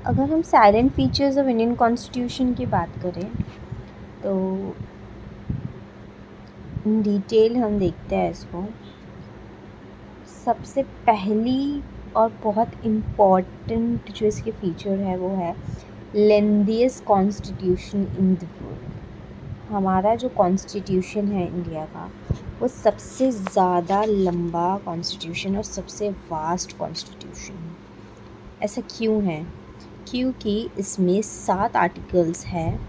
अगर हम salient features of Indian constitution की बात करें तो इन डिटेल हम देखते हैं इसको। सबसे पहली और बहुत इम्पॉर्टेंट जो इसके फीचर है वो है lengthiest constitution in the world. हमारा जो कॉन्स्टिट्यूशन है इंडिया का वो सबसे ज़्यादा लंबा कॉन्स्टिट्यूशन और सबसे वास्ट कॉन्स्टिट्यूशन है। ऐसा क्यों है? क्योंकि इसमें 7 आर्टिकल्स हैं,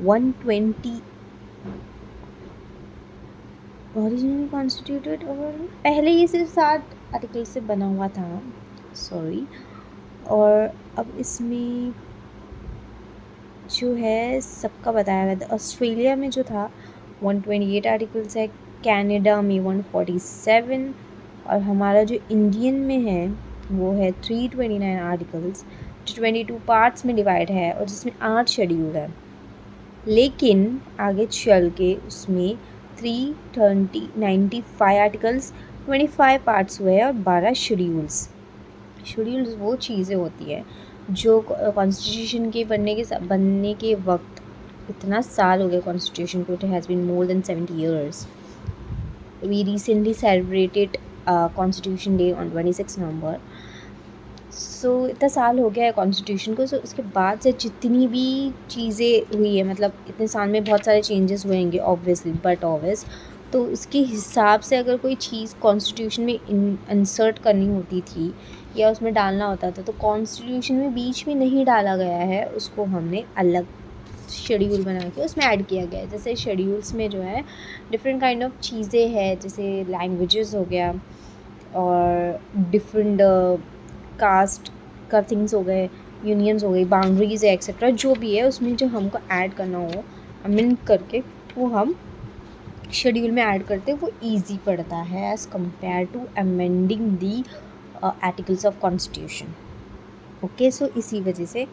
120 ओरिजिनली कॉन्स्टिट्यूटेड, और पहले ये सिर्फ 7 आर्टिकल से बना हुआ था, सॉरी। और अब इसमें जो है सबका बताया गया था। ऑस्ट्रेलिया में जो था 128 आर्टिकल्स है, कनाडा में 147, और हमारा जो इंडियन में है वो है 329 आर्टिकल्स, जो 22 पार्ट्स में डिवाइड है और जिसमें 8 शेड्यूल है। लेकिन आगे चल के उसमें 395 आर्टिकल्स, 25 पार्ट्स हुए और 12 शेड्यूल्स वो चीज़ें होती है जो कॉन्स्टिट्यूशन के बनने के वक्त, इतना साल हो गए कॉन्स्टिट्यूशन को, it has been more than 70 years। We recently celebrated constitution day on 26 November. So इतना साल हो गया है कॉन्स्टिट्यूशन को। सो उसके बाद से जितनी भी चीज़ें हुई है, मतलब इतने साल में बहुत सारे चेंजेस हुएंगे ऑब्वियसली, बट ऑब्वियस तो उसके हिसाब से अगर कोई चीज़ कॉन्स्टिट्यूशन में इंसर्ट करनी होती थी या उसमें डालना होता था, तो कॉन्स्टिट्यूशन में बीच में नहीं डाला गया है, उसको हमने अलग शेड्यूल बना के उसमें ऐड किया गया है। जैसे शेड्यूल्स में जो है डिफरेंट काइंड ऑफ चीज़ें हैं, जैसे लैंग्वेजेस हो गया और डिफरेंट कास्ट का थिंग्स हो गए, यूनियंस हो गई, बाउंड्रीज़ है, एक्सेट्रा जो भी है उसमें जो हमको ऐड करना हो अमेंड करके वो हम शेड्यूल में ऐड करते हैं, वो इजी पड़ता है as compare to amending the articles of constitution. Okay, so इसी वजह से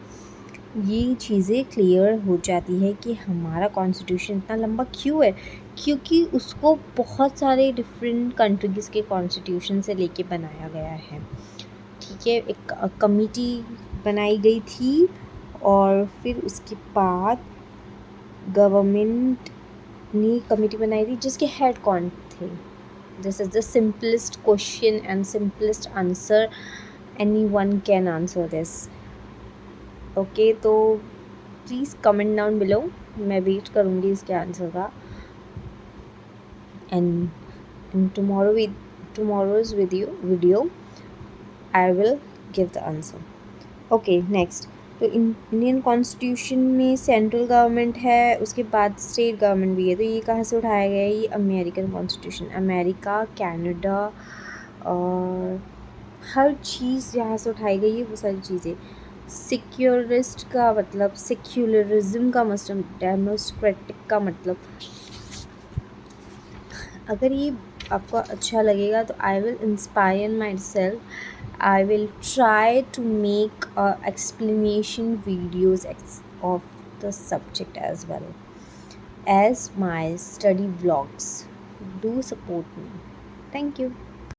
ये चीज़ें क्लियर हो जाती है कि हमारा कॉन्स्टिट्यूशन इतना लंबा क्यों है, क्योंकि उसको बहुत सारे डिफरेंट कंट्रीज़ के कॉन्स्टिट्यूशन से लेके बनाया गया है। ठीक है, एक कमिटी बनाई गई थी और फिर उसके बाद गवर्नमेंट ने कमिटी बनाई थी जिसके हेड कौन थे। This is the simplest question and simplest answer, anyone can answer this. Okay, तो प्लीज़ कमेंट डाउन बिलो, मैं वेट करूँगी इसके आंसर का। And tomorrow's video I will give the answer. Okay, next. तो इंडियन कॉन्स्टिट्यूशन में central government है, उसके बाद स्टेट गवर्नमेंट भी है। तो ये कहाँ से उठाया गया है? ये अमेरिकन कॉन्स्टिट्यूशन, अमेरिका, कनाडा और हर चीज़ जहाँ से उठाई गई है वो सारी चीज़ें। सिक्योरिस्ट का मतलब सेक्युलरिज्म का मतलब डेमोक्रेटिक का मतलब। अगर ये आपको अच्छा लगेगा तो I will inspire my self, I will try to make explanation videos of the subject as well as my study vlogs. Do support me. Thank you.